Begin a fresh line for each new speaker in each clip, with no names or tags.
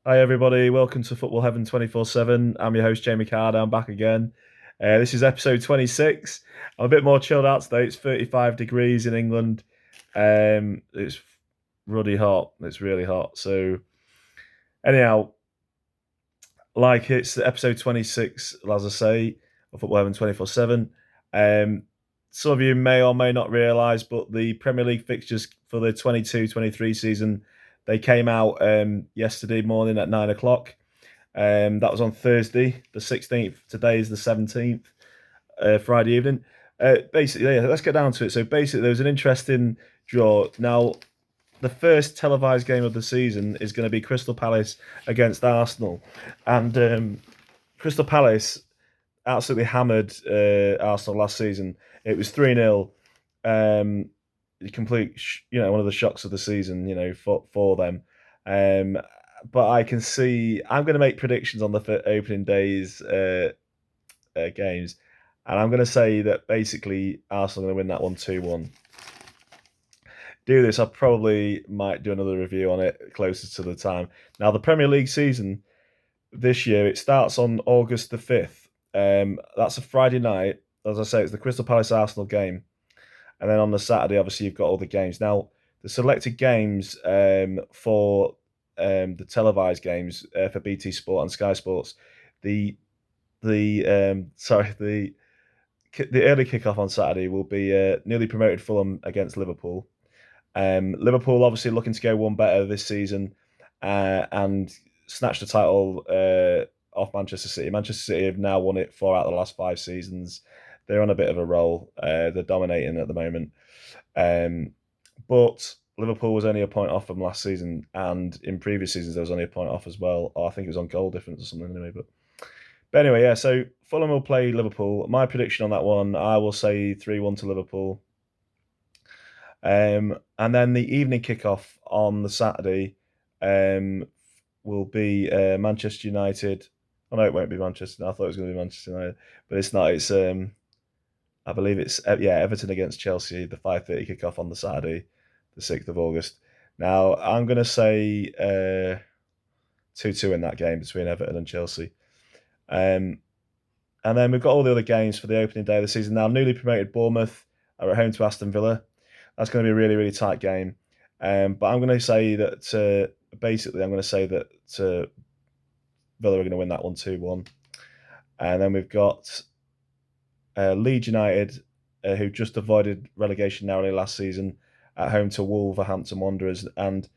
Hi everybody, welcome to Football Heaven 24/7. I'm your host Jamie Card. I'm back again. This is episode 26. I'm a bit more chilled out today. It's 35 degrees in England. It's ruddy hot. It's really hot. So anyhow, like it's episode 26, as I say, of Football Heaven 24/7. Um, some of you may or may not realise, but the Premier League fixtures for the 22-23 season, they came out yesterday morning at 9 o'clock. That was on Thursday, the 16th. Today is the 17th, Friday evening. Basically, yeah, let's get down to it. So basically, there was an interesting draw. Now, the first televised game of the season is going to be Crystal Palace against Arsenal. And Crystal Palace absolutely hammered Arsenal last season. It was 3-0. Um, complete, one of the shocks of the season, for them. Um, but I can see I'm going to make predictions on the opening days games, and I'm going to say that basically Arsenal are going to win that one 2-1. Do this, I probably might do another review on it closer to the time. Now, the Premier League season this year, it starts on August the 5th. That's a Friday night. As I say, it's the Crystal Palace Arsenal game. And then on the Saturday, obviously, you've got all the games. Now, the selected games for the televised games for BT Sport and Sky Sports, the the early kickoff on Saturday will be newly promoted Fulham against Liverpool. Liverpool obviously looking to go one better this season and snatch the title off Manchester City. Manchester City have now won it 4 out of the last 5 seasons. They're on a bit of a roll. They're dominating at the moment. But Liverpool was only a point off from last season, and in previous seasons there was only a point off as well. Or I think it was on goal difference or something anyway. But anyway, yeah. So Fulham will play Liverpool. My prediction on that one, I will say 3-1 to Liverpool. And then the evening kickoff on the Saturday um, will be Manchester United. Oh no, it won't be Manchester. I thought it was going to be Manchester United, but it's not. It's I believe it's Everton against Chelsea. The 5:30 kickoff on the Saturday, the 6th of August. Now I'm going to say 2-2 in that game between Everton and Chelsea. Um, and then we've got all the other games for the opening day of the season. Now, newly promoted Bournemouth are at home to Aston Villa. That's going to be a really, really tight game. But I'm going to say that basically, I'm going to say that Villa are going to win that one 2-1. And then we've got Leeds United, who just avoided relegation narrowly last season, at home to Wolverhampton Wanderers. And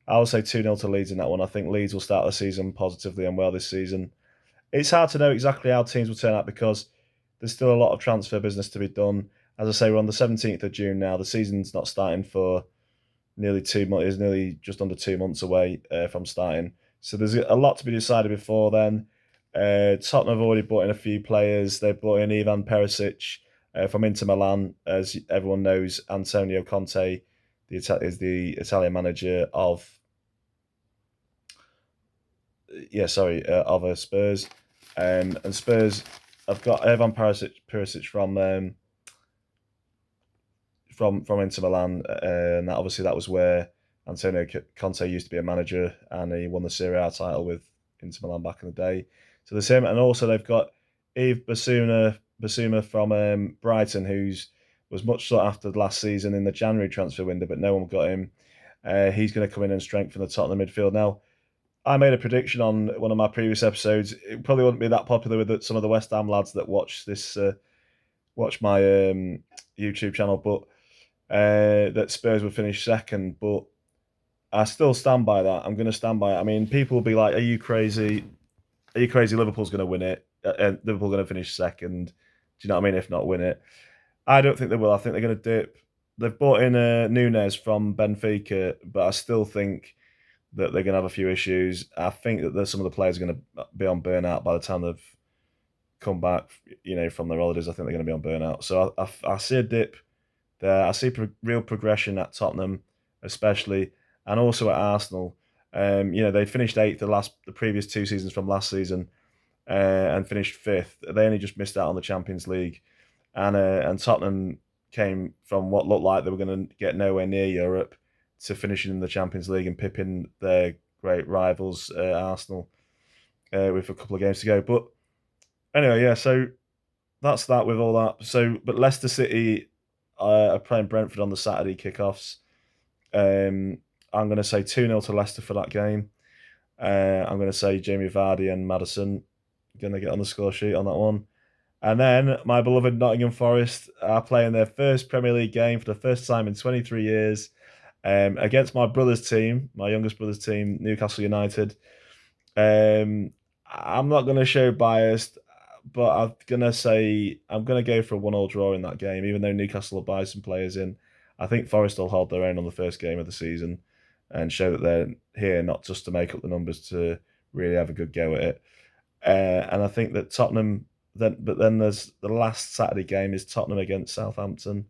I'll say 2-0 to Leeds in that one. I think Leeds will start the season positively and well this season. It's hard to know exactly how teams will turn out because there's still a lot of transfer business to be done. As I say, we're on the 17th of June now. The season's not starting for nearly 2 months. It's nearly just under 2 months away from starting. So there's a lot to be decided before then. Tottenham have already brought in a few players. They've brought in Ivan Perisic from Inter Milan. As everyone knows, Antonio Conte is the Italian manager of Spurs. And Spurs have got Ivan Perisic from Inter Milan, and that was where Antonio Conte used to be a manager, and he won the Serie A title with Inter Milan back in the day. So the same, and also they've got Yves Basuma from Brighton, who's was much sought after last season in the January transfer window, but no one got him. He's going to come in and strengthen the Tottenham midfield. Now, I made a prediction on one of my previous episodes. It probably wouldn't be that popular with some of the West Ham lads that watch my YouTube channel, but that Spurs would finish second. But I still stand by that. I'm going to stand by it. I mean, people will be like, "Are you crazy? Are you crazy? Liverpool's going to win it. Liverpool going to finish second. Do you know what I mean? If not win it, I don't think they will. I think they're going to dip. They've brought in Nunes from Benfica, but I still think that they're going to have a few issues. I think that some of the players are going to be on burnout by the time they've come back, from their holidays. I think they're going to be on burnout. So I see a dip there. I see real progression at Tottenham, especially, and also at Arsenal. They finished eighth the previous 2 seasons from last season, and finished fifth. They only just missed out on the Champions League, and Tottenham came from what looked like they were going to get nowhere near Europe to finishing in the Champions League and pipping their great rivals, Arsenal, with a couple of games to go. But anyway, yeah. So that's that with all that. So, but Leicester City are playing Brentford on the Saturday kickoffs. I'm going to say 2-0 to Leicester for that game. I'm going to say Jamie Vardy and Maddison going to get on the score sheet on that one. And then my beloved Nottingham Forest are playing their first Premier League game for the first time in 23 years against my brother's team, my youngest brother's team, Newcastle United. I'm not going to show bias, but I'm going to say I'm going to go for a 1-1 draw in that game, even though Newcastle will buy some players in. I think Forest will hold their own on the first game of the season and show that they're here not just to make up the numbers, to really have a good go at it. And I think that Tottenham, then there's the last Saturday game is Tottenham against Southampton.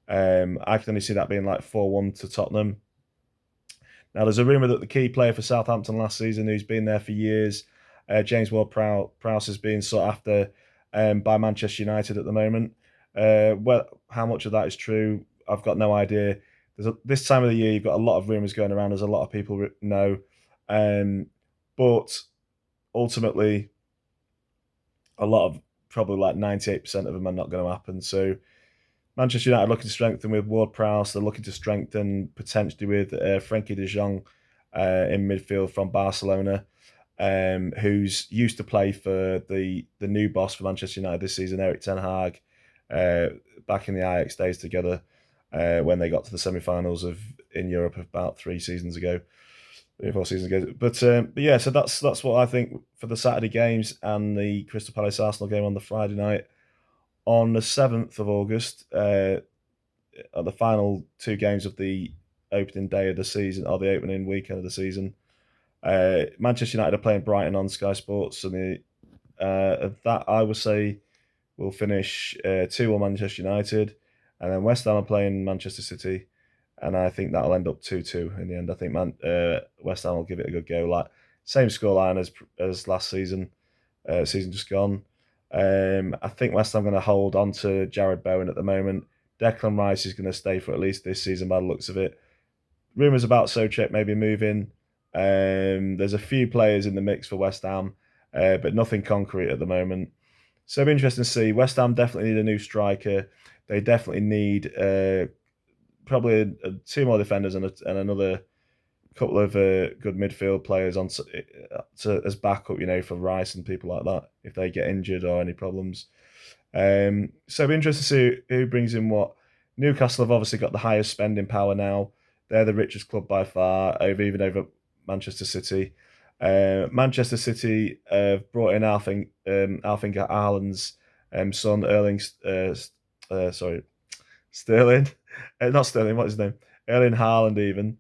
I can only see that being like 4-1 to Tottenham. Now, there's a rumour that the key player for Southampton last season, who's been there for years, James Ward-Prowse, is being sought after by Manchester United at the moment. Well, how much of that is true, I've got no idea. This time of the year, you've got a lot of rumours going around, as a lot of people know. But ultimately, a lot of, probably like 98% of them are not going to happen. So Manchester United looking to strengthen with Ward-Prowse. They're looking to strengthen potentially with Frenkie de Jong in midfield from Barcelona, who's used to play for the new boss for Manchester United this season, Erik ten Hag, back in the Ajax days together when they got to the semi-finals in Europe about 3 seasons ago. 3 or 4 seasons ago. But yeah, so that's what I think for the Saturday games and the Crystal Palace Arsenal game on the Friday night. On the 7th of August, are the final 2 games of the opening day of the season, or the opening weekend of the season. Manchester United are playing Brighton on Sky Sports, and that I would say will finish 2-1 Manchester United, and then West Ham are playing Manchester City, and I think that'll end up 2-2 in the end. I think West Ham will give it a good go, like same scoreline as last season, season just gone. I think West Ham going to hold on to Jared Bowen at the moment. Declan Rice is going to stay for at least this season by the looks of it. Rumours about Souček maybe moving. There's a few players in the mix for West Ham, but nothing concrete at the moment. So it'll be interesting to see. West Ham definitely need a new striker. They definitely need probably 2 more defenders and another couple of good midfield players on as backup, for Rice and people like that if they get injured or any problems. So it'll be interesting to see who brings in what. Newcastle have obviously got the highest spending power now. They're the richest club by far, even over Manchester City. Manchester City have brought in Alfing Haaland's son, Sterling. Not Sterling, what's his name? Erling Haaland even.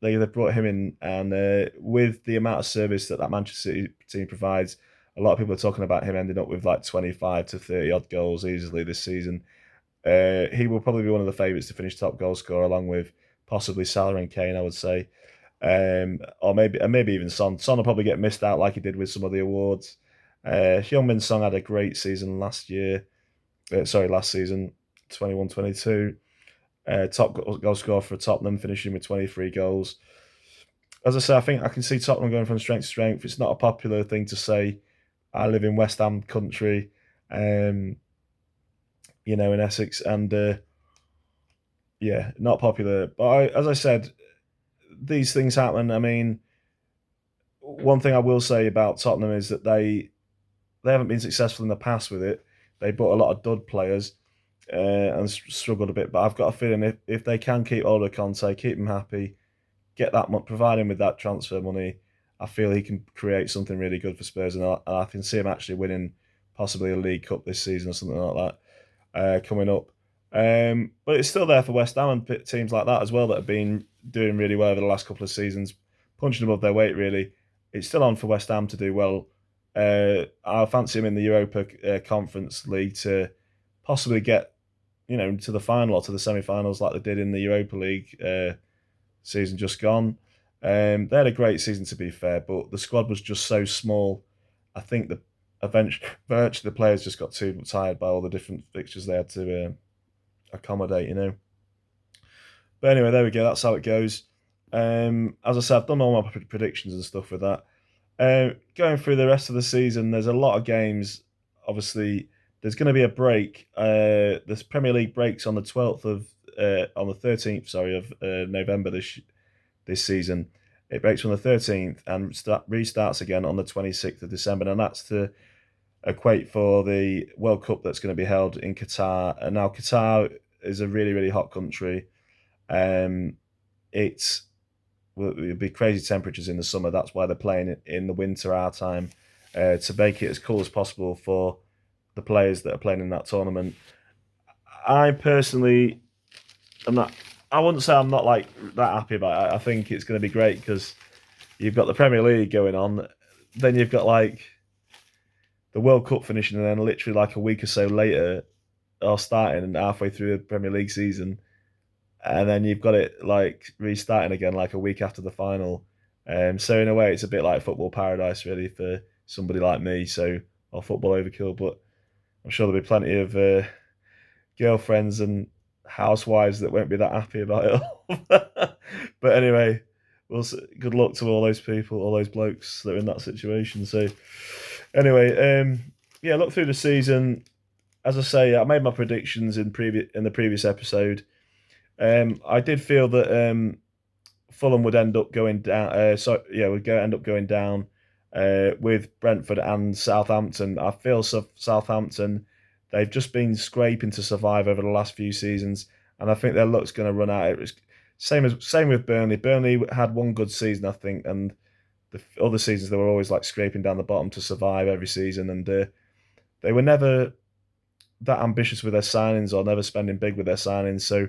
They brought him in, and with the amount of service that Manchester City team provides, a lot of people are talking about him ending up with like 25 to 30 odd goals easily this season. He will probably be one of the favourites to finish top goal scorer, along with possibly Salah and Kane, I would say. Or maybe even Son. Son will probably get missed out like he did with some of the awards. Heung-min Son had a great season last season, 21-22. Top goal scorer for Tottenham, finishing with 23 goals. As I say, I think I can see Tottenham going from strength to strength. It's not a popular thing to say. I live in West Ham country, in Essex, and yeah, not popular. But as I said, these things happen. I mean, one thing I will say about Tottenham is that they haven't been successful in the past with it. They bought a lot of dud players and struggled a bit. But I've got a feeling if they can keep Ola Conte, keep him happy, get that provide him with that transfer money, I feel he can create something really good for Spurs, and I can see him actually winning possibly a League Cup this season or something like that coming up. But it's still there for West Ham and teams like that as well that have been doing really well over the last couple of seasons, punching above their weight really. It's still on for West Ham to do well. I'll fancy him in the Europa Conference League to possibly get to the final or to the semi-finals like they did in the Europa League season just gone. They had a great season, to be fair, but the squad was just so small. I think virtually the players just got too tired by all the different fixtures they had to accommodate, But anyway, there we go. That's how it goes. As I said, I've done all my predictions and stuff with that. Going through the rest of the season, there's a lot of games. Obviously, there's going to be a break. This Premier League breaks on the 13th, sorry, of November this season. It breaks on the 13th and restarts again on the 26th of December, and that's to equate for the World Cup that's going to be held in Qatar. And now Qatar is a really, really hot country. It's It'll be crazy temperatures in the summer. That's why they're playing it in the winter our time, to make it as cool as possible for the players that are playing in that tournament. I personally am not. I wouldn't say I'm not like that happy about it. I think it's going to be great because you've got the Premier League going on, then you've got like the World Cup finishing, and then literally like a week or so later, or starting and halfway through the Premier League season, and then you've got it like restarting again like a week after the final. So in a way, it's a bit like football paradise, really, for somebody like me. So or football overkill, but I'm sure there'll be plenty of girlfriends and housewives that won't be that happy about it all. But anyway, good luck to all those people, all those blokes that are in that situation. So anyway, yeah, look through the season. As I say, I made my predictions in the previous episode. I did feel that Fulham would end up going down. Would end up going down with Brentford and Southampton. I feel Southampton, they've just been scraping to survive over the last few seasons, and I think their luck's going to run out. It was same with Burnley. Burnley had one good season, I think, and the other seasons they were always like scraping down the bottom to survive every season, and they were never that ambitious with their signings or never spending big with their signings. So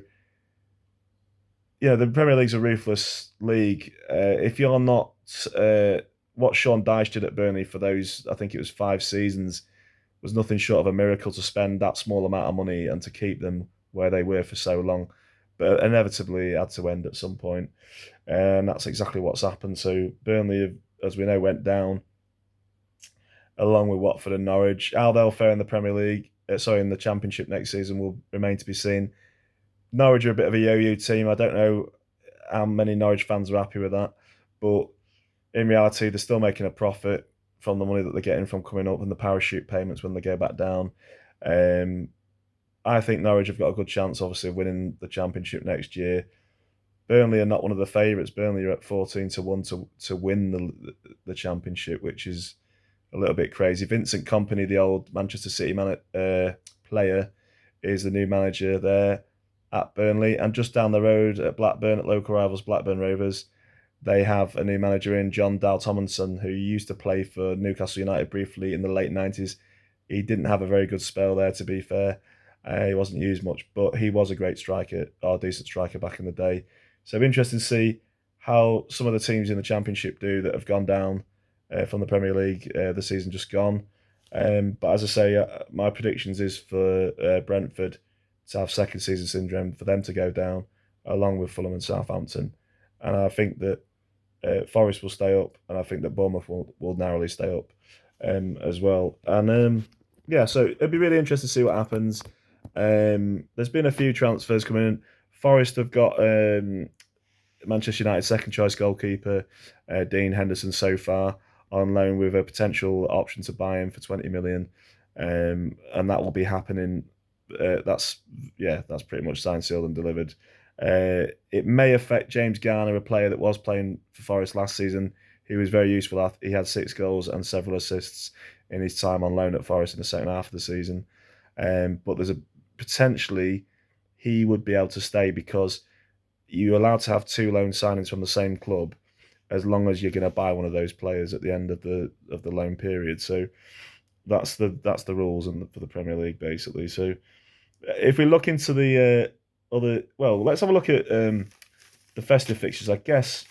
yeah, the Premier League's a ruthless league. If you're not what Sean Dyche did at Burnley for those, I think it was 5 seasons, was nothing short of a miracle to spend that small amount of money and to keep them where they were for so long. But inevitably, it had to end at some point, and that's exactly what's happened. So Burnley, as we know, went down along with Watford and Norwich. How they'll fare in the Premier League, in the Championship next season will remain to be seen. Norwich are a bit of a yo-yo team. I don't know how many Norwich fans are happy with that, but in reality, they're still making a profit from the money that they're getting from coming up and the parachute payments when they go back down. I think Norwich have got a good chance, obviously, of winning the Championship next year. Burnley are not one of the favourites. Burnley are at 14-1 to win the Championship, which is a little bit crazy. Vincent Kompany, the old Manchester City player, is the new manager there at Burnley. And just down the road at Blackburn, at local rivals Blackburn Rovers, they have a new manager in John Dal Tomlinson, who used to play for Newcastle United briefly in the late 90s. He didn't have a very good spell there, to be fair. He wasn't used much, but he was a great striker, or decent striker back in the day. So it'll be interesting to see how some of the teams in the Championship do that have gone down from the Premier League the season just gone. But as I say, my predictions is for Brentford to have second season syndrome, for them to go down, along with Fulham and Southampton. And I think that Forest will stay up, and I think that Bournemouth will narrowly stay up as well. And so it'd be really interesting to see what happens. There's been a few transfers coming in. Forest have got Manchester United second choice goalkeeper Dean Henderson so far on loan, with a potential option to buy him for 20 million, and that will be happening. That's pretty much signed, sealed, and delivered. It may affect James Garner, a player that was playing for Forest last season. He was very useful. He had 6 goals and several assists in his time on loan at Forest in the second half of the season. But there's potentially he would be able to stay, because you're allowed to have 2 loan signings from the same club as long as you're going to buy one of those players at the end of the loan period. So that's the rules for the Premier League, basically. So if we look into the let's have a look at the festive fixtures. I guess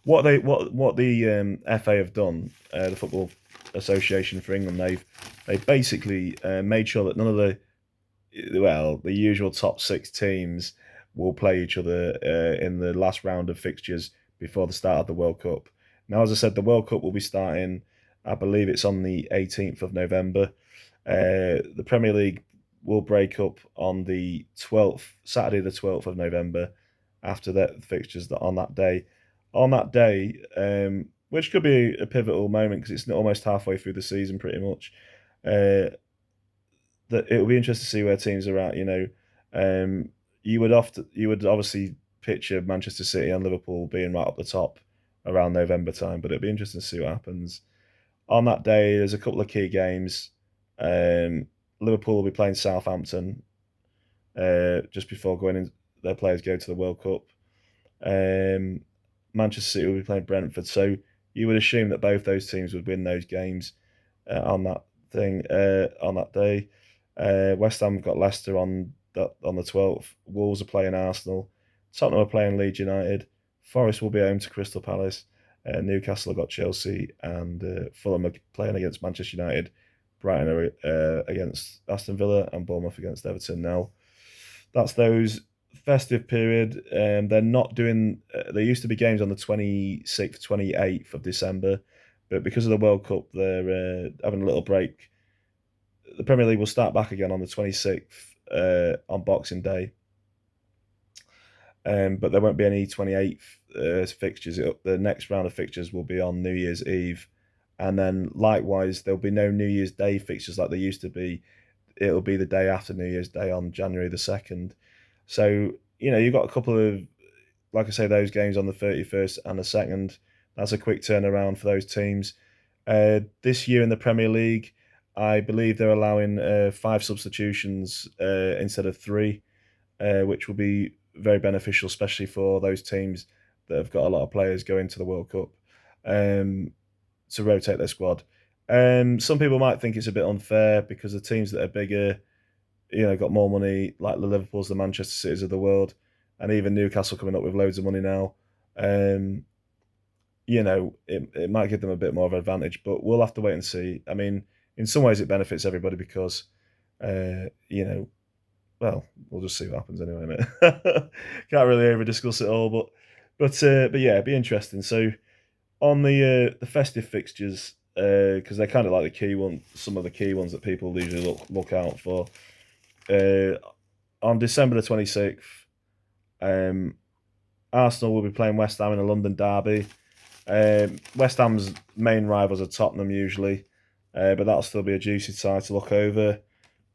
what the FA have done, the Football Association for England, they basically made sure that none of the usual top 6 teams will play each other in the last round of fixtures before the start of the World Cup. Now, as I said, the World Cup will be starting, I believe it's on the 18th of November. The Premier League will break up on the 12th, Saturday the 12th of November, after that fixtures that on that day. On that day, which could be a pivotal moment because it's almost halfway through the season, pretty much. That it will be interesting to see where teams are at. Um, you would obviously picture Manchester City and Liverpool being right up the top around November time, but it'll be interesting to see what happens on that day. There's a couple of key games. Um, Liverpool will be playing Southampton just before going in. Their players go to the World Cup. Um, Manchester City will be playing Brentford, so you would assume that both those teams would win those games on that day. West Ham got Leicester on the 12th. Wolves are playing Arsenal. Tottenham are playing Leeds United. Forest will be home to Crystal Palace. Newcastle have got Chelsea, and Fulham are playing against Manchester United. Brighton are against Aston Villa, and Bournemouth against Everton. Now, that's those festive period. They're not doing. There used to be games on the 26th, 28th of December, but because of the World Cup, they're having a little break. The Premier League will start back again on the 26th on Boxing Day. But there won't be any 28th fixtures. The next round of fixtures will be on New Year's Eve. And then likewise, there'll be no New Year's Day fixtures like there used to be. It'll be the day after New Year's Day on January the 2nd. So, you've got a couple of, like I say, those games on the 31st and the 2nd. That's a quick turnaround for those teams. This year in the Premier League, I believe they're allowing 5 substitutions instead of 3, which will be very beneficial, especially for those teams that have got a lot of players going to the World Cup to rotate their squad. Some people might think it's a bit unfair because the teams that are bigger, got more money, like the Liverpools, the Manchester Cities of the world, and even Newcastle coming up with loads of money now. It might give them a bit more of an advantage, but we'll have to wait and see. I mean, in some ways, it benefits everybody because, well, we'll just see what happens anyway, mate. Can't really over discuss it all, but yeah, it'd be interesting. So on the festive fixtures, because they're kind of like the key one, some of the key ones that people usually look out for. On December the 26th, Arsenal will be playing West Ham in a London derby. West Ham's main rivals are Tottenham usually, but that'll still be a juicy side to look over.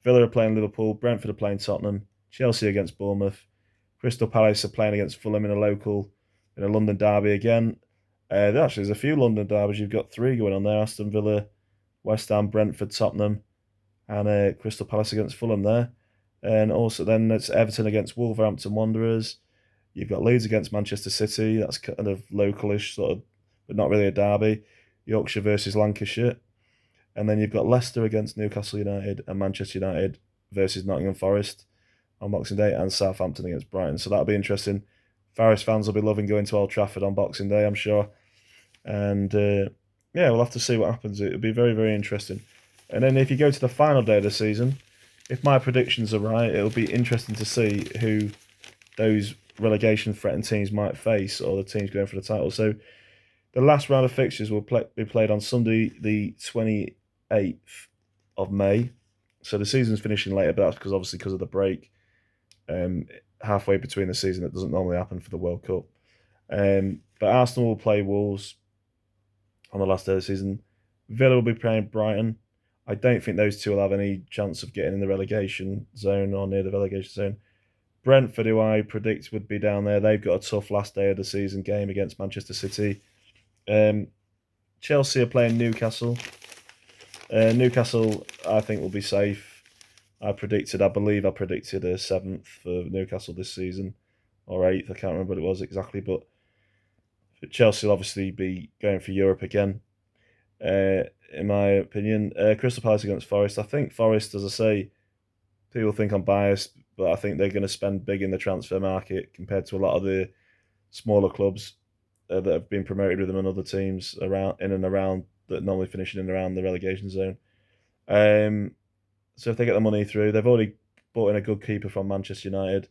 Villa are playing Liverpool, Brentford are playing Tottenham, Chelsea against Bournemouth, Crystal Palace are playing against Fulham in a London derby again. There's a few London derbies. You've got 3 going on there: Aston Villa, West Ham, Brentford, Tottenham, and Crystal Palace against Fulham there. And also then it's Everton against Wolverhampton Wanderers. You've got Leeds against Manchester City. That's kind of localish, sort of, but not really a derby. Yorkshire versus Lancashire. And then you've got Leicester against Newcastle United and Manchester United versus Nottingham Forest on Boxing Day, and Southampton against Brighton. So that'll be interesting. Forest fans will be loving going to Old Trafford on Boxing Day, I'm sure. And yeah, we'll have to see what happens. It'll be very, very interesting. And then if you go to the final day of the season, if my predictions are right, it'll be interesting to see who those relegation threatened teams might face, or the teams going for the title. So the last round of fixtures will be played on Sunday, the 28th of May. So the season's finishing later, but that's because of the break halfway between the season that doesn't normally happen for the World Cup. But Arsenal will play Wolves on the last day of the season. Villa will be playing Brighton. I don't think those two will have any chance of getting in the relegation zone or near the relegation zone. Brentford, who I predict would be down there, they've got a tough last day of the season game against Manchester City. Chelsea are playing Newcastle. Newcastle, I think, will be safe. I believe I predicted a 7th for Newcastle this season, or 8th, I can't remember what it was exactly, but Chelsea will obviously be going for Europe again, in my opinion. Crystal Palace against Forest. I think Forest, as I say, people think I'm biased, but I think they're going to spend big in the transfer market compared to a lot of the smaller clubs that have been promoted with them and other teams around in and around that normally finishing in around the relegation zone. So if they get the money through, they've already bought in a good keeper from Manchester United,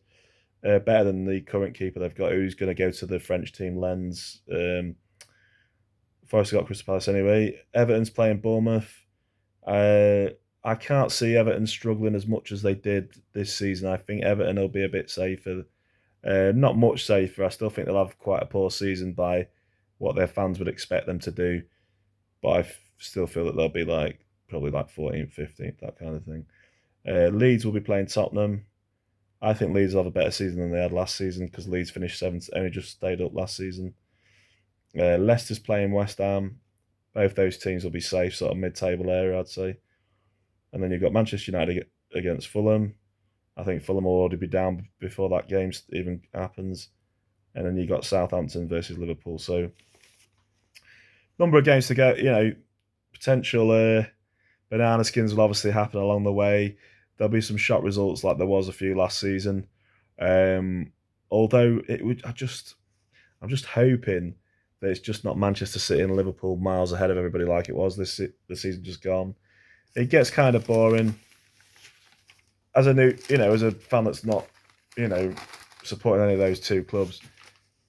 better than the current keeper they've got, who's going to go to the French team Lens. Forest have got Crystal Palace anyway. Everton's playing Bournemouth. I can't see Everton struggling as much as they did this season. I think Everton will be a bit safer. Not much safer. I still think they'll have quite a poor season by what their fans would expect them to do. But still feel that they'll be probably 14th, 15th, that kind of thing. Leeds will be playing Tottenham. I think Leeds will have a better season than they had last season because Leeds finished seventh, only just stayed up last season. Leicester's playing West Ham. Both those teams will be safe, sort of mid-table area, I'd say. And then you've got Manchester United against Fulham. I think Fulham will already be down before that game even happens. And then you've got Southampton versus Liverpool. So, number of games to go. Potential banana skins will obviously happen along the way. There'll be some shock results like there was a few last season. Although I'm just hoping that it's just not Manchester City and Liverpool miles ahead of everybody like it was the season just gone. It gets kind of boring. As a fan that's not, supporting any of those two clubs,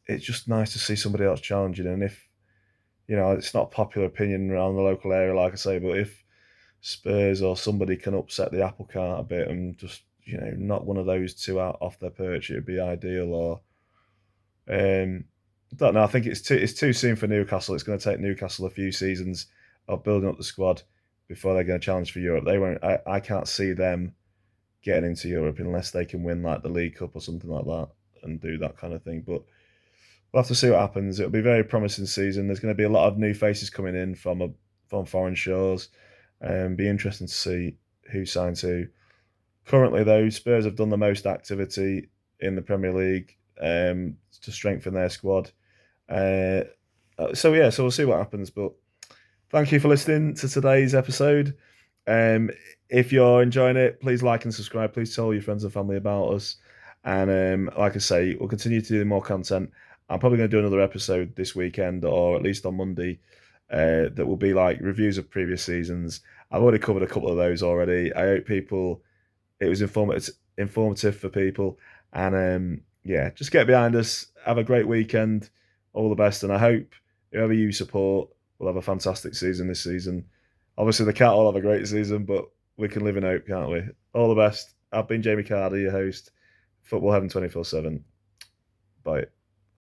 it's just nice to see somebody else challenging. And if, it's not popular opinion around the local area, like I say, but if Spurs or somebody can upset the apple cart a bit and just, knock one of those two out off their perch, it would be ideal. Or, I don't know. I think it's too soon for Newcastle. It's going to take Newcastle a few seasons of building up the squad before they're going to challenge for Europe. They won't. I can't see them getting into Europe unless they can win like the League Cup or something like that and do that kind of thing. But we'll have to see what happens. It'll be a very promising season. There's going to be a lot of new faces coming in from foreign shores, and be interesting to see who signs who. Currently, though, Spurs have done the most activity in the Premier League to strengthen their squad. So we'll see what happens. But thank you for listening to today's episode. If you're enjoying it, please like and subscribe. Please tell your friends and family about us. And like I say, we'll continue to do more content. I'm probably going to do another episode this weekend, or at least on Monday, that will be like reviews of previous seasons. I've already covered a couple of those already. I hope it was informative for people. And just get behind us. Have a great weekend. All the best. And I hope whoever you support will have a fantastic season this season. Obviously, they can't all have a great season, but we can live in hope, can't we? All the best. I've been Jamie Carter, your host, Football Heaven 24/7. Bye.